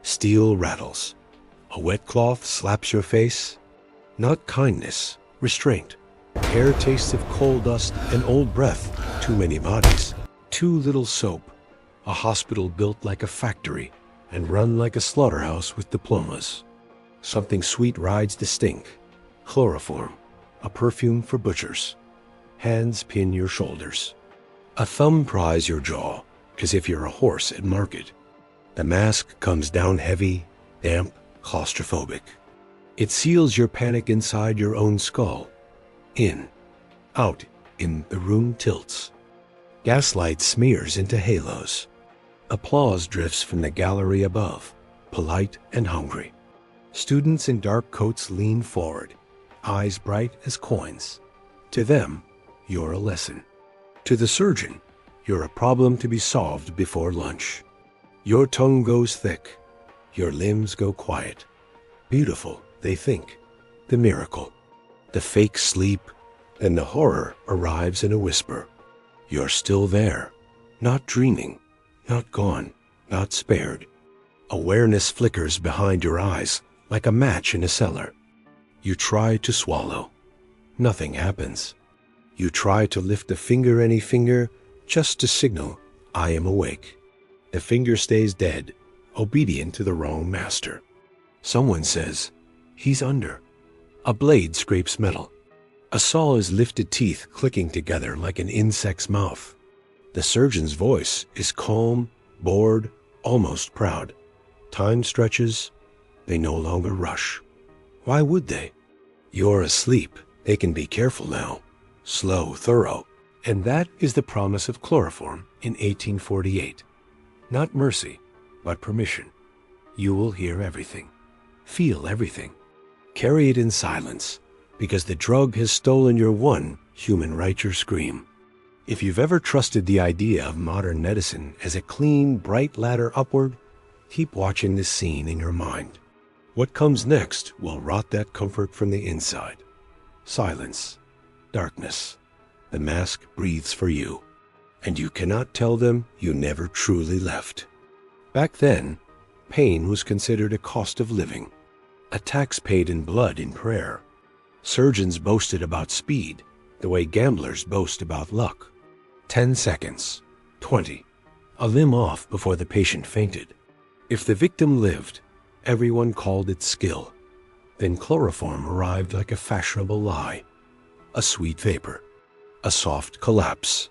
Steel rattles. A wet cloth slaps your face. Not kindness, restraint. Air tastes of coal dust and old breath. Too many bodies. Too little soap. A hospital built like a factory and run like a slaughterhouse with diplomas. Something sweet rides the stink. Chloroform, a perfume for butchers. Hands pin your shoulders. A thumb pries your jaw, as if you're a horse at market. The mask comes down heavy, damp, claustrophobic. It seals your panic inside your own skull. In, out, in, the room tilts. Gaslight smears into halos. Applause drifts from the gallery above, polite and hungry. Students in dark coats lean forward, eyes bright as coins. To them, you're a lesson. To the surgeon, you're a problem to be solved before lunch. Your tongue goes thick. Your limbs go quiet. Beautiful, they think. The miracle. The fake sleep. Then the horror arrives in a whisper. You're still there. Not dreaming. Not gone. Not spared. Awareness flickers behind your eyes like a match in a cellar. You try to swallow. Nothing happens. You try to lift a finger, any finger, just to signal, I am awake. The finger stays dead, obedient to the wrong master. Someone says, he's under. A blade scrapes metal. A saw's lifted teeth clicking together like an insect's mouth. The surgeon's voice is calm, bored, almost proud. Time stretches. They no longer rush. Why would they? You're asleep. They can be careful now. Slow, thorough. And that is the promise of chloroform in 1848. Not mercy, but permission. You will hear everything. Feel everything. Carry it in silence, because the drug has stolen your one human right, your scream. If you've ever trusted the idea of modern medicine as a clean, bright ladder upward, keep watching this scene in your mind. What comes next will rot that comfort from the inside. Silence. Darkness. The mask breathes for you, and you cannot tell them you never truly left. Back then, pain was considered a cost of living, a tax paid in blood in prayer. Surgeons boasted about speed, the way gamblers boast about luck. 10 seconds, 20, a limb off before the patient fainted. If the victim lived, everyone called it skill. Then chloroform arrived like a fashionable lie, a sweet vapor, a soft collapse.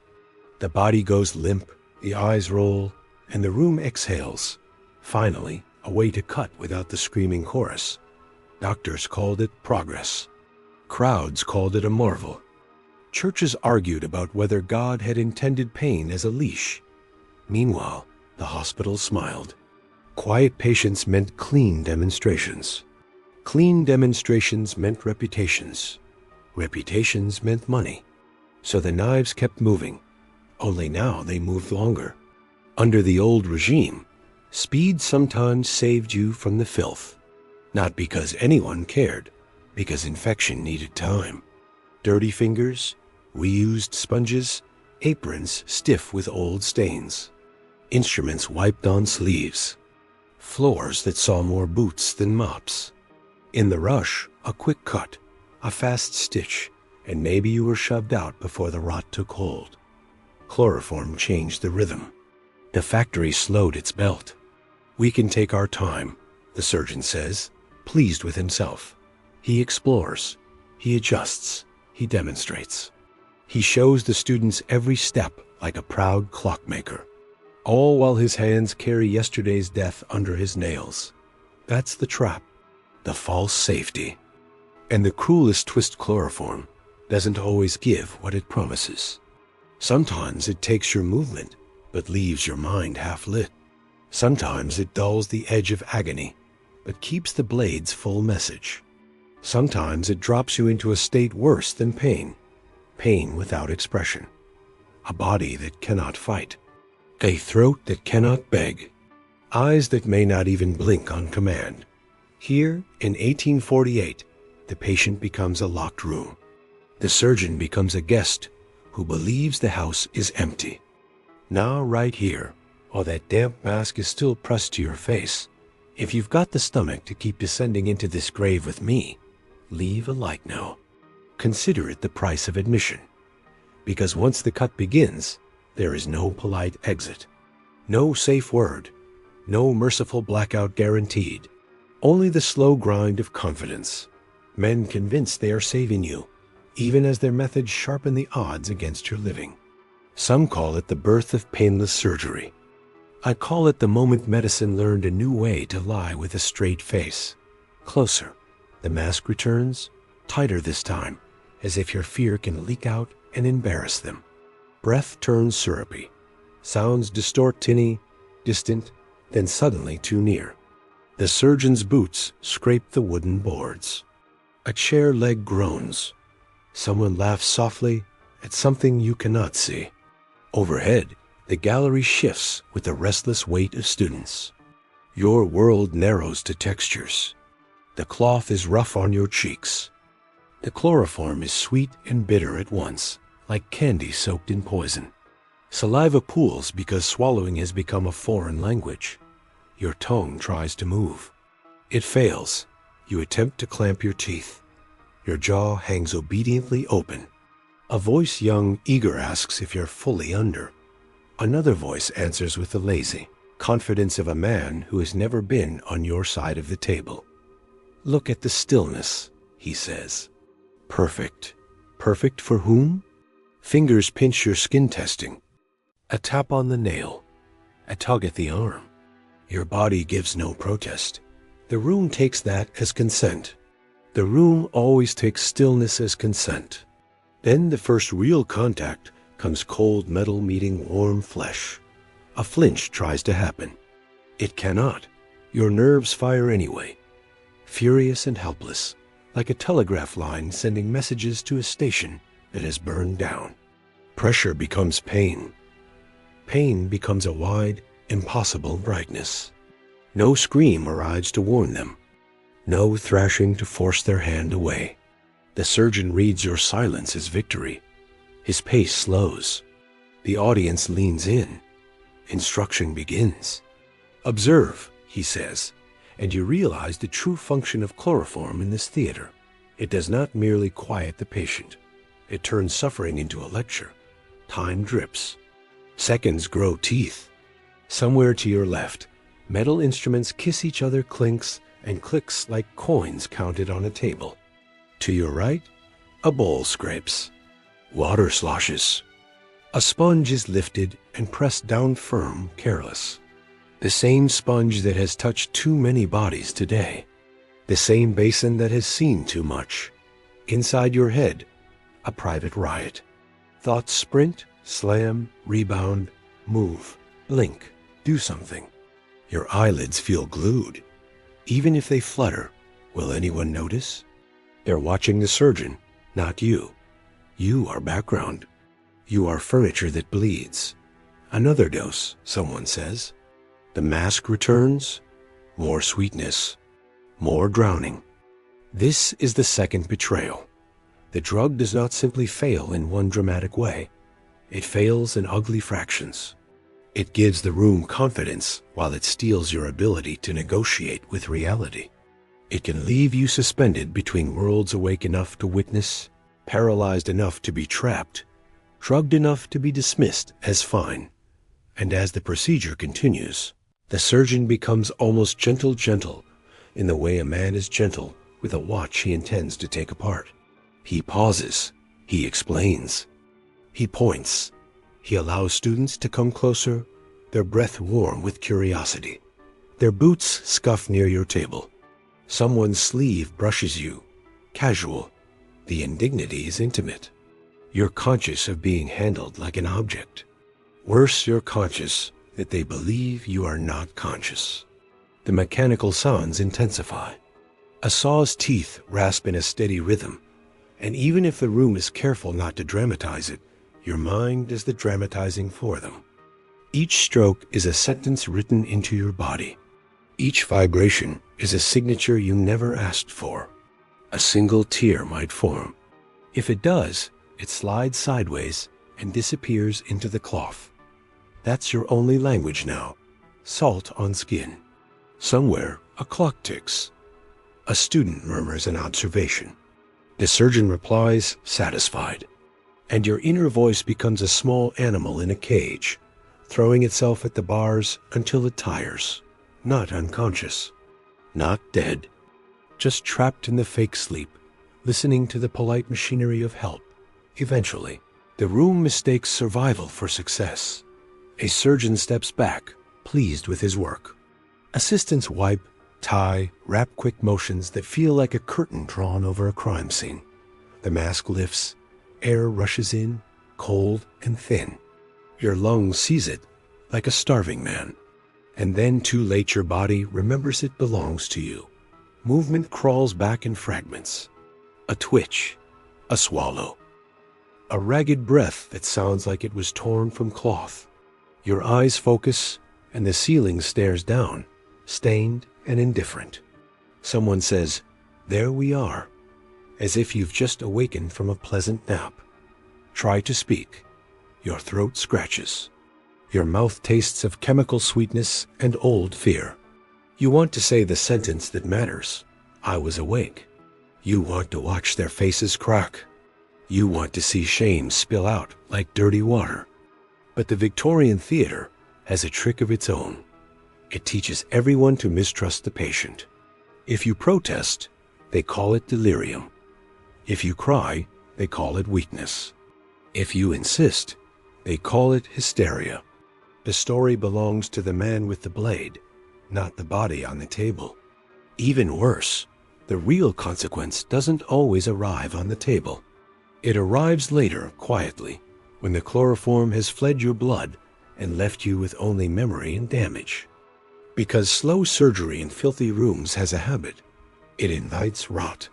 The body goes limp, the eyes roll, and the room exhales. Finally, a way to cut without the screaming chorus. Doctors called it progress. Crowds called it a marvel. Churches argued about whether God had intended pain as a leash. Meanwhile, the hospital smiled. Quiet patients meant clean demonstrations. Clean demonstrations meant reputations. Reputations meant money. So the knives kept moving, only now they moved longer. Under the old regime, speed sometimes saved you from the filth. Not because anyone cared, because infection needed time. Dirty fingers, reused sponges, aprons stiff with old stains. Instruments wiped on sleeves. Floors that saw more boots than mops. In the rush, a quick cut, a fast stitch, and maybe you were shoved out before the rot took hold. Chloroform changed the rhythm. The factory slowed its belt. We can take our time, the surgeon says, pleased with himself. He explores. He adjusts. He demonstrates. He shows the students every step like a proud clockmaker. All while his hands carry yesterday's death under his nails. That's the trap. The false safety. And the cruelest twist, chloroform doesn't always give what it promises. Sometimes it takes your movement, but leaves your mind half lit. Sometimes it dulls the edge of agony, but keeps the blade's full message. Sometimes it drops you into a state worse than pain, pain without expression. A body that cannot fight. A throat that cannot beg. Eyes that may not even blink on command. Here, in 1848, the patient becomes a locked room. The surgeon becomes a guest who believes the house is empty. Now, right here, while that damp mask is still pressed to your face, If you've got the stomach to keep descending into this grave with me, leave a like now. Consider it the price of admission. Because once the cut begins, there is no polite exit. No safe word. No merciful blackout guaranteed. Only the slow grind of confidence. Men convinced they are saving you, even as their methods sharpen the odds against your living. Some call it the birth of painless surgery. I call it the moment medicine learned a new way to lie with a straight face. Closer. The mask returns, tighter this time, as if your fear can leak out and embarrass them. Breath turns syrupy. Sounds distort tinny, distant, then suddenly too near. The surgeon's boots scrape the wooden boards. A chair leg groans. Someone laughs softly at something you cannot see. Overhead, the gallery shifts with the restless weight of students. Your world narrows to textures. The cloth is rough on your cheeks. The chloroform is sweet and bitter at once, like candy soaked in poison. Saliva pools because swallowing has become a foreign language. Your tongue tries to move. It fails. You attempt to clamp your teeth. Your jaw hangs obediently open. A voice young, eager asks if you're fully under. Another voice answers with the lazy confidence of a man who has never been on your side of the table. Look at the stillness, he says. Perfect. Perfect for whom? Fingers pinch your skin testing. A tap on the nail. A tug at the arm. Your body gives no protest. The room takes that as consent. The room always takes stillness as consent. Then the first real contact comes cold metal meeting warm flesh. A flinch tries to happen. It cannot. Your nerves fire anyway. Furious and helpless, like a telegraph line sending messages to a station that has burned down. Pressure becomes pain. Pain becomes a wide, impossible brightness. No scream arrives to warn them. No thrashing to force their hand away. The surgeon reads your silence as victory. His pace slows. The audience leans in. Instruction begins. Observe, he says, and you realize the true function of chloroform in this theater. It does not merely quiet the patient. It turns suffering into a lecture. Time drips. Seconds grow teeth. Somewhere to your left, metal instruments kiss each other clinks and clicks like coins counted on a table. To your right, a bowl scrapes. Water sloshes. A sponge is lifted and pressed down firm, careless. The same sponge that has touched too many bodies today. The same basin that has seen too much. Inside your head, a private riot. Thoughts sprint, slam, rebound, move, blink, do something. Your eyelids feel glued. Even if they flutter, will anyone notice? They're watching the surgeon, not you. You are background. You are furniture that bleeds. Another dose, someone says. The mask returns. More sweetness. More drowning. This is the second betrayal. The drug does not simply fail in one dramatic way. It fails in ugly fractions. It gives the room confidence while it steals your ability to negotiate with reality. It can leave you suspended between worlds, awake enough to witness, paralyzed enough to be trapped, drugged enough to be dismissed as fine. And as the procedure continues, the surgeon becomes almost gentle in the way a man is gentle with a watch he intends to take apart. He pauses. He explains. He points. He allows students to come closer, their breath warm with curiosity. Their boots scuff near your table. Someone's sleeve brushes you. Casual. The indignity is intimate. You're conscious of being handled like an object. Worse, you're conscious that they believe you are not conscious. The mechanical sounds intensify. A saw's teeth rasp in a steady rhythm, and even if the room is careful not to dramatize it, your mind does the dramatizing for them. Each stroke is a sentence written into your body. Each vibration is a signature you never asked for. A single tear might form. If it does, it slides sideways and disappears into the cloth. That's your only language now. Salt on skin. Somewhere, A clock ticks. A student murmurs an observation. The surgeon replies, satisfied. And your inner voice becomes a small animal in a cage, throwing itself at the bars until it tires. Not unconscious. Not dead. Just trapped in the fake sleep, listening to the polite machinery of help. Eventually, the room mistakes survival for success. A surgeon steps back, pleased with his work. Assistants wipe, tie, wrap quick motions that feel like a curtain drawn over a crime scene. The mask lifts, air rushes in, cold and thin. Your lung sees it, like a starving man. And then too late your body remembers it belongs to you. Movement crawls back in fragments. A twitch, a swallow. A ragged breath that sounds like it was torn from cloth. Your eyes focus, and the ceiling stares down, stained and indifferent. Someone says, "There we are," as if you've just awakened from a pleasant nap. Try to speak. Your throat scratches. Your mouth tastes of chemical sweetness and old fear. You want to say the sentence that matters. I was awake. You want to watch their faces crack. You want to see shame spill out like dirty water. But the Victorian theater has a trick of its own. It teaches everyone to mistrust the patient. If you protest, they call it delirium. If you cry, they call it weakness. If you insist, they call it hysteria. The story belongs to the man with the blade, not the body on the table. Even worse, the real consequence doesn't always arrive on the table. It arrives later, quietly, when the chloroform has fled your blood and left you with only memory and damage. Because slow surgery in filthy rooms has a habit. It invites rot.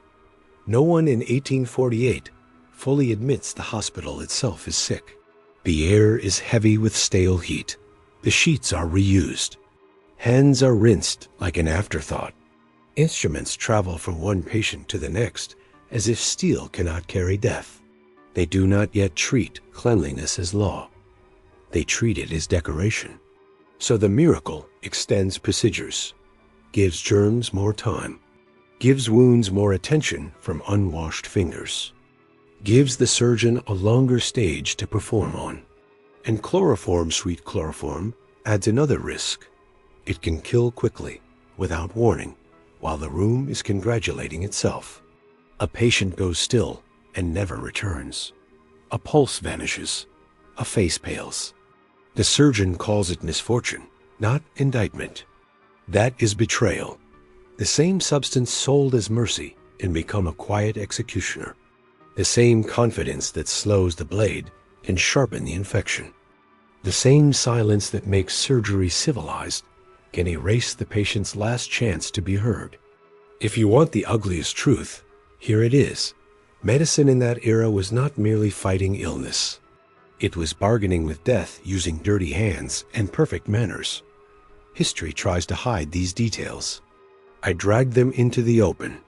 No one in 1848 fully admits the hospital itself is sick. The air is heavy with stale heat. The sheets are reused. Hands are rinsed like an afterthought. Instruments travel from one patient to the next as if steel cannot carry death. They do not yet treat cleanliness as law. They treat it as decoration. So the miracle extends procedures, gives germs more time, gives wounds more attention from unwashed fingers, gives the surgeon a longer stage to perform on. And chloroform, sweet chloroform, adds another risk. It can kill quickly, without warning, while the room is congratulating itself. A patient goes still and never returns. A pulse vanishes. A face pales. The surgeon calls it misfortune, not indictment. That is betrayal. The same substance sold as mercy and become a quiet executioner. The same confidence that slows the blade can sharpen the infection. The same silence that makes surgery civilized can erase the patient's last chance to be heard. If you want the ugliest truth, here it is. Medicine in that era was not merely fighting illness. It was bargaining with death using dirty hands and perfect manners. History tries to hide these details. I dragged them into the open.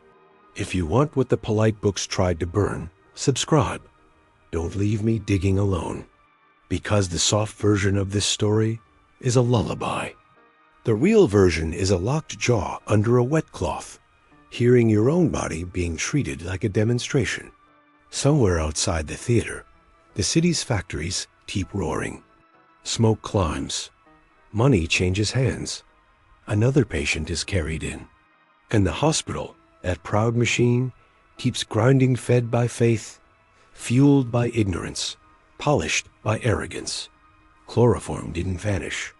If you want what the polite books tried to burn, subscribe. Don't leave me digging alone. Because the soft version of this story is a lullaby. The real version is a locked jaw under a wet cloth, hearing your own body being treated like a demonstration. Somewhere outside the theater, the city's factories keep roaring. Smoke climbs. Money changes hands. Another patient is carried in. And the hospital, that proud machine, keeps grinding, fed by faith, fueled by ignorance, polished by arrogance. Chloroform didn't vanish.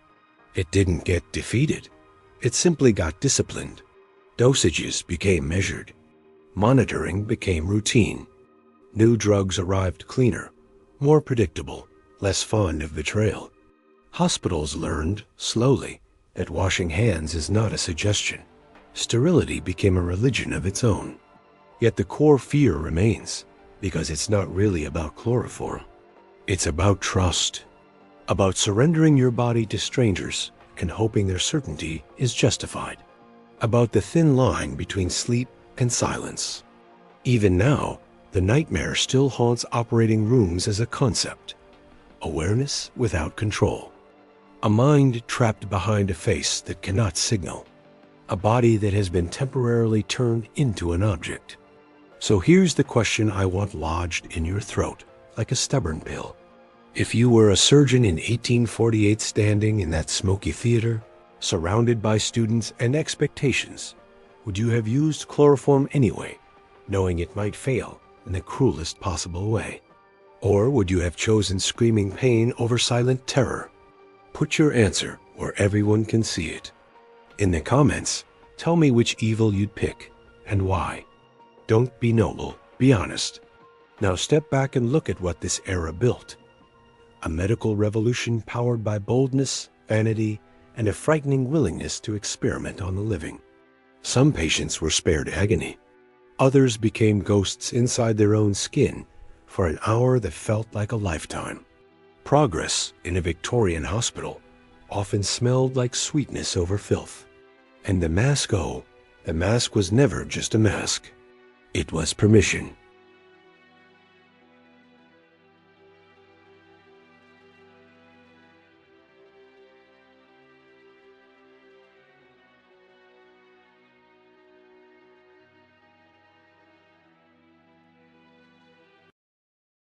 It didn't get defeated. It simply got disciplined. Dosages became measured. Monitoring became routine. New drugs arrived cleaner, more predictable, less fond of betrayal. Hospitals learned, slowly, that washing hands is not a suggestion. Sterility became a religion of its own. Yet the core fear remains, because it's not really about chloroform. It's about trust. About surrendering your body to strangers and hoping their certainty is justified. About the thin line between sleep and silence. Even now, the nightmare still haunts operating rooms as a concept. Awareness without control. A mind trapped behind a face that cannot signal. a body that has been temporarily turned into an object. So here's the question I want lodged in your throat, like a stubborn pill. If you were a surgeon in 1848 standing in that smoky theater, surrounded by students and expectations, would you have used chloroform anyway, knowing it might fail in the cruelest possible way? Or would you have chosen screaming pain over silent terror? Put your answer where everyone can see it. In the comments, tell me which evil you'd pick and why. Don't be noble, be honest. Now step back and look at what this era built. A medical revolution powered by boldness, vanity, and a frightening willingness to experiment on the living. Some patients were spared agony. Others became ghosts inside their own skin for an hour that felt like a lifetime. Progress in a Victorian hospital often smelled like sweetness over filth. And the mask was never just a mask. It was permission.